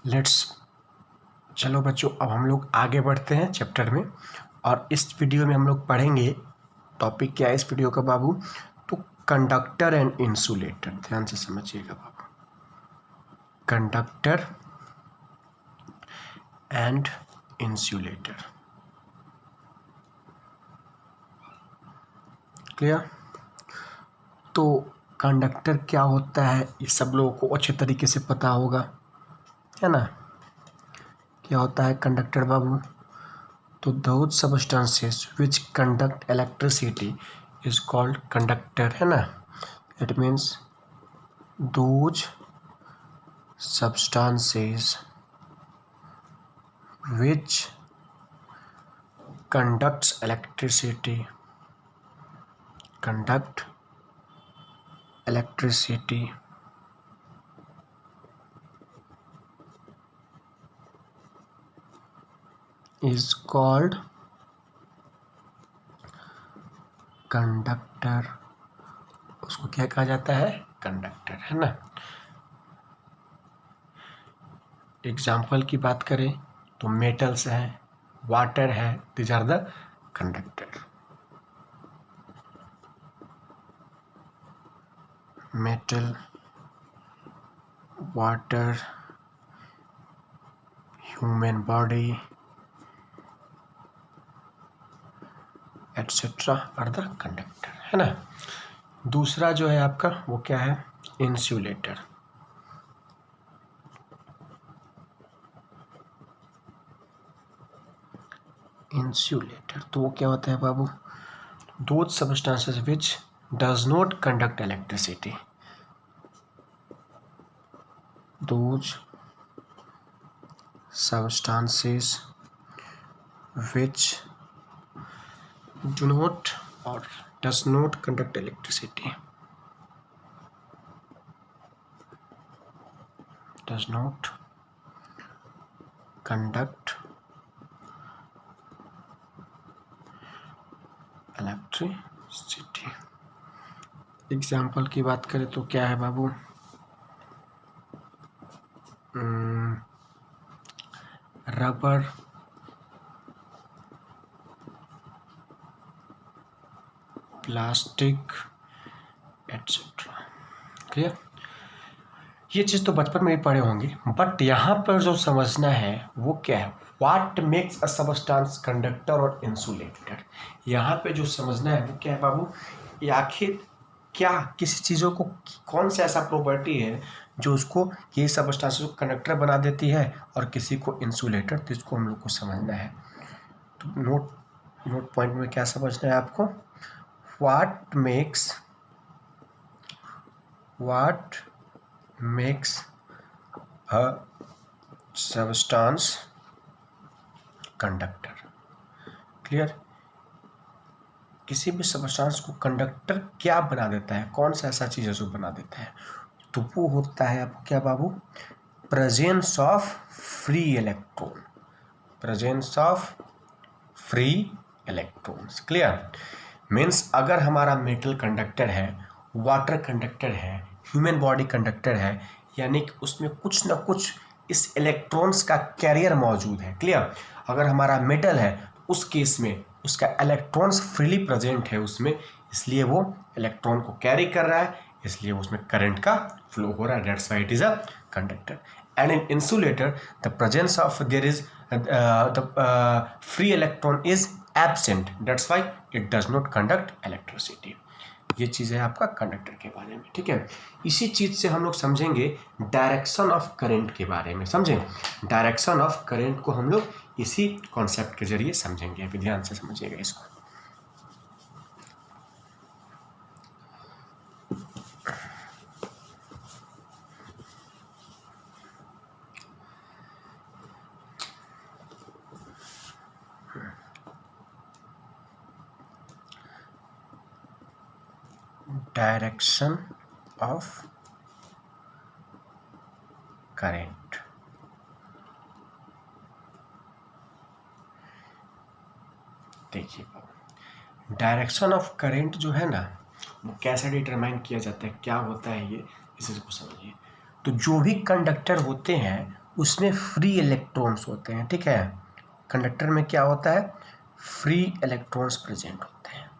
Let's चलो बच्चों, अब हम लोग आगे बढ़ते हैं चैप्टर में। और इस वीडियो में हम लोग पढ़ेंगे, टॉपिक क्या है इस वीडियो का बाबू, तो कंडक्टर एंड इंसुलेटर। ध्यान से समझिएगा बाबू, कंडक्टर एंड इंसुलेटर। क्लियर? तो कंडक्टर क्या होता है ये सब लोगों को अच्छे तरीके से पता होगा, है ना। क्या होता है कंडक्टर बाबू? तो those substances which conduct electricity is called conductor, है ना। It means those substances which conduct electricity is called conductor. उसको क्या कहा जाता है? कंडक्टर, है ना। एग्जाम्पल की बात करें तो मेटल्स हैं, वाटर है, these are the conductor. Metal, water, human body etcetera are the conductor, है ना। दूसरा जो है आपका वो क्या है? इंसुलेटर। इंसुलेटर तो वो क्या होता है बाबू? Those substances which does not conduct electricity, those substances which do not or does not conduct electricity, does not conduct electricity। Example की बात करें तो क्या है बाबू? Rubber, plastic etcetera. क्लियर? ये चीज़ तो बचपन में ही पढ़े होंगे, बट यहाँ पर जो समझना है वो क्या है? What makes a substance conductor और इंसुलेटर। यहाँ पे जो समझना है वो क्या है बाबू? ये आखिर क्या किसी चीज़ों को कौन सा ऐसा प्रॉपर्टी है जो उसको ये सबस्टेंस को कंडक्टर बना देती है और किसी को इंसुलेटर, तो इसको हम लोग को समझना है। तो नोट पॉइंट में क्या समझना है आपको? What makes a substance conductor. Clear? किसी भी सबस्टेंस को कंडक्टर क्या बना देता है, कौन सा ऐसा चीज़ है जो बना देता है? तो वो होता है आपको क्या बाबू? Presence of free electron, presence of free electrons. Clear? Means अगर हमारा मेटल कंडक्टर है, वाटर कंडक्टर है, ह्यूमन बॉडी कंडक्टर है, यानी कि उसमें कुछ ना कुछ इस इलेक्ट्रॉन्स का कैरियर मौजूद है। क्लियर? अगर हमारा मेटल है उस केस में उसका इलेक्ट्रॉन्स फ्रीली प्रेजेंट है उसमें, इसलिए वो इलेक्ट्रॉन को कैरी कर रहा है, इसलिए उसमें करंट का फ्लो हो रहा है। That's why it is a conductor. And in insulator the presence of their is the free electron is absent, that's why it does not conduct electricity. ये चीज़ है आपका कंडक्टर के बारे में। ठीक है, इसी चीज़ से हम लोग समझेंगे डायरेक्शन ऑफ करंट के बारे में। समझें, डायरेक्शन ऑफ करंट को हम लोग इसी कॉन्सेप्ट के जरिए समझेंगे। अभी ध्यान से समझिएगा इसको। Direction of current. देखिए, डायरेक्शन ऑफ करंट जो है ना, वो कैसे डिटरमाइन किया जाता है, क्या होता है ये, इसी को समझिए। तो जो भी कंडक्टर होते हैं उसमें फ्री इलेक्ट्रॉन्स होते हैं, ठीक है। कंडक्टर में क्या होता है, फ्री इलेक्ट्रॉन्स प्रेजेंट होते हैं।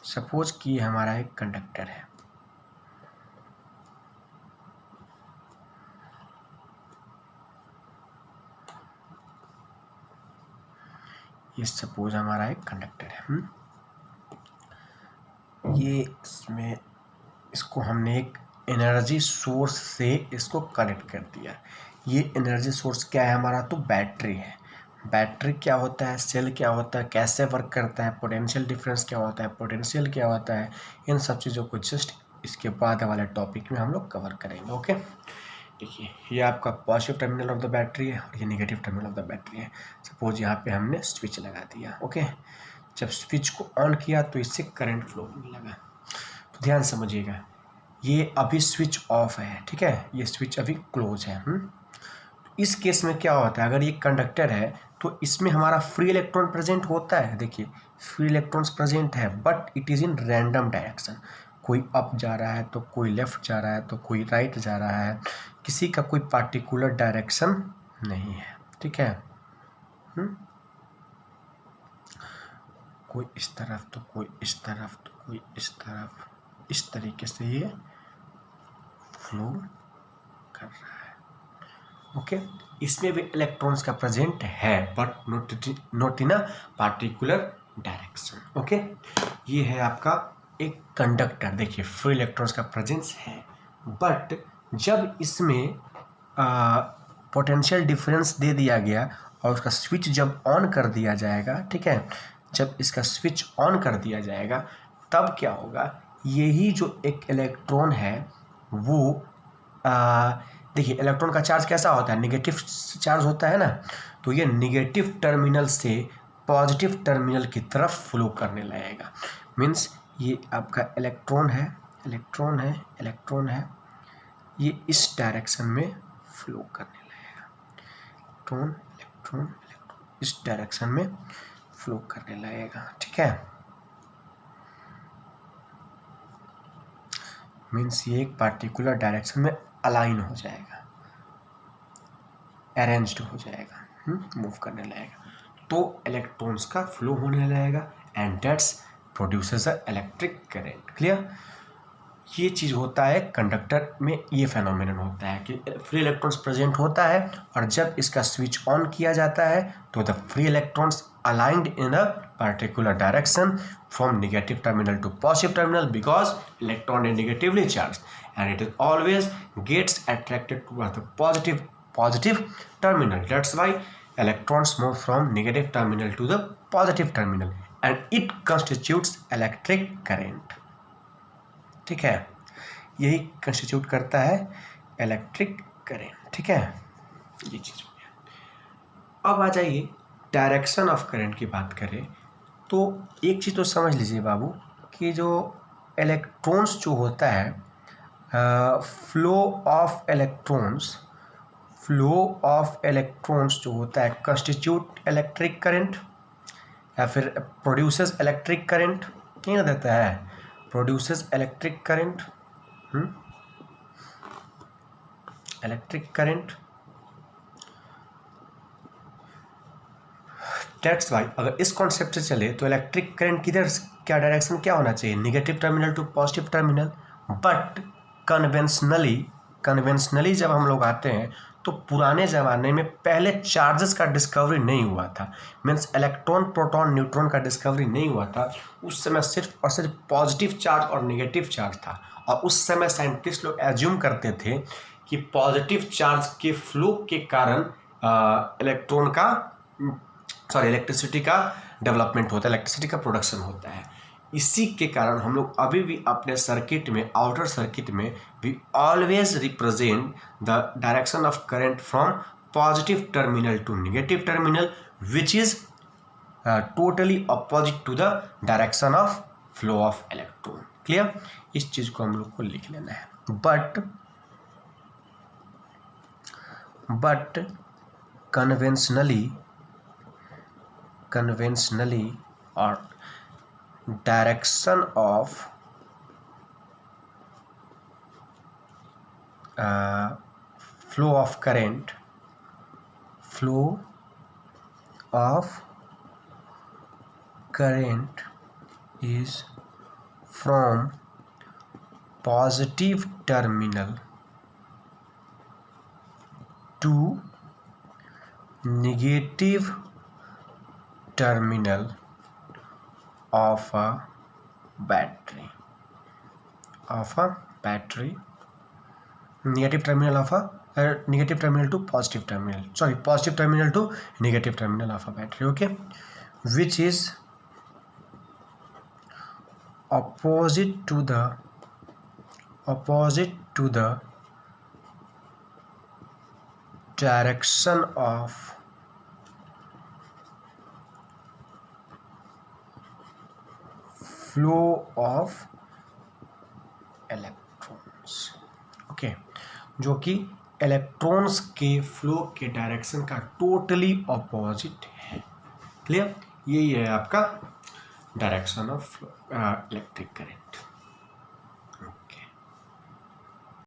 सपोज कि हमारा एक कंडक्टर है, ये सपोज हमारा एक कंडक्टर है। ये इसमें इसको हमने एक एनर्जी सोर्स से इसको कनेक्ट कर दिया। ये एनर्जी सोर्स क्या है हमारा, तो बैटरी है। बैटरी क्या होता है, सेल क्या होता है, कैसे वर्क करता है, पोटेंशियल डिफरेंस क्या होता है, पोटेंशियल क्या होता है, इन सब चीज़ों को जस्ट इसके बाद वाले टॉपिक में हम लोग कवर करेंगे। ओके, देखिए ये आपका positive terminal of the battery है और ये negative terminal of the battery है। सपोज यहाँ पे हमने स्विच लगा दिया। ओके, जब स्विच को ऑन किया तो इससे करंट फ्लो होने लगा। तो ध्यान समझिएगा, ये अभी स्विच ऑफ है, ठीक है, ये स्विच अभी क्लोज है। इस केस में क्या होता है, अगर ये कंडक्टर है तो इसमें हमारा फ्री इलेक्ट्रॉन प्रेजेंट होता है। देखिए फ्री इलेक्ट्रॉन्स प्रेजेंट है, but it is in random direction. कोई अप जा रहा है तो कोई लेफ्ट जा रहा है तो कोई राइट जा रहा है, किसी का कोई पार्टिकुलर डायरेक्शन नहीं है, ठीक है। कोई इस तरफ तो कोई इस तरफ तो कोई इस तरफ, इस तरीके से ये फ्लो कर रहा है। ओके, इसमें भी इलेक्ट्रॉन्स का प्रेजेंट है, but not in a particular direction. Okay, ये है आपका एक कंडक्टर। देखिए फ्री इलेक्ट्रॉन्स का प्रेजेंस है, बट जब इसमें पोटेंशियल डिफरेंस दे दिया गया और उसका स्विच जब ऑन कर दिया जाएगा, ठीक है, जब इसका स्विच ऑन कर दिया जाएगा तब क्या होगा, यही जो एक इलेक्ट्रॉन है वो देखिए इलेक्ट्रॉन का चार्ज कैसा होता है, नेगेटिव चार्ज होता है ना, तो ये नेगेटिव टर्मिनल से पॉजिटिव टर्मिनल की तरफ फ्लो करने लगेगा। मीन्स ये आपका इलेक्ट्रॉन है, इलेक्ट्रॉन है, इलेक्ट्रॉन है, ये इस डायरेक्शन में फ्लो करने लगेगा। इलेक्ट्रॉन इलेक्ट्रॉन इलेक्ट्रॉन इस डायरेक्शन में फ्लो करने लगेगा, ठीक है। मीन्स ये एक पार्टिकुलर डायरेक्शन में अलाइन हो जाएगा, अरेंज्ड हो जाएगा, मूव करने लगेगा, तो इलेक्ट्रॉन्स का फ्लो होने लगेगा and that's produces a electric current. Clear, ये चीज़ होता है कंडक्टर में, ये फेनोमेनन होता है कि फ्री इलेक्ट्रॉन्स प्रेजेंट होता है और जब इसका स्विच ऑन किया जाता है तो the free electrons aligned in a particular direction from negative terminal to positive terminal because electron is negatively charged and it is always gets attracted towards the positive terminal. That's why electrons move from negative terminal to the positive terminal and it constitutes electric current, ठीक है, यही constitute करता है electric current, ठीक है, ये चीज़ हो गया। अब आ जाइए डायरेक्शन ऑफ करंट की बात करें तो एक चीज़ तो समझ लीजिए बाबू कि जो इलेक्ट्रॉन्स जो होता है, फ्लो ऑफ इलेक्ट्रॉन्स जो होता है कंस्टिट्यूट इलेक्ट्रिक करंट या फिर प्रोड्यूसेस इलेक्ट्रिक करंट, नहीं ना देता है, produces electric current, electric current. That's why अगर इस कॉन्सेप्ट से चले तो इलेक्ट्रिक करंट किधर, क्या डायरेक्शन क्या होना चाहिए, negative terminal to positive terminal. But conventionally जब हम लोग आते हैं तो पुराने ज़माने में पहले चार्जेस का डिस्कवरी नहीं हुआ था, मीन्स इलेक्ट्रॉन प्रोटॉन न्यूट्रॉन का डिस्कवरी नहीं हुआ था। उस समय सिर्फ और सिर्फ पॉजिटिव चार्ज और नेगेटिव चार्ज था और उस समय साइंटिस्ट लोग एज्यूम करते थे कि पॉजिटिव चार्ज के फ्लो के कारण इलेक्ट्रिसिटी का डेवलपमेंट होता है, इलेक्ट्रिसिटी का प्रोडक्शन होता है। इसी के कारण हम लोग अभी भी अपने सर्किट में, आउटर सर्किट में we always represent the direction of current from positive terminal to negative terminal which is totally opposite to the direction of flow of electron. Clear, इस चीज को हम लोग को लिख लेना है। But conventionally or direction of flow of current is from positive terminal to negative terminal of a battery, negative terminal of a negative terminal to positive terminal, sorry, positive terminal to negative terminal of a battery, okay, which is opposite to the direction of flow of electrons, okay, जो कि electrons के flow के direction का totally opposite है। Clear, यही है आपका direction of electric current.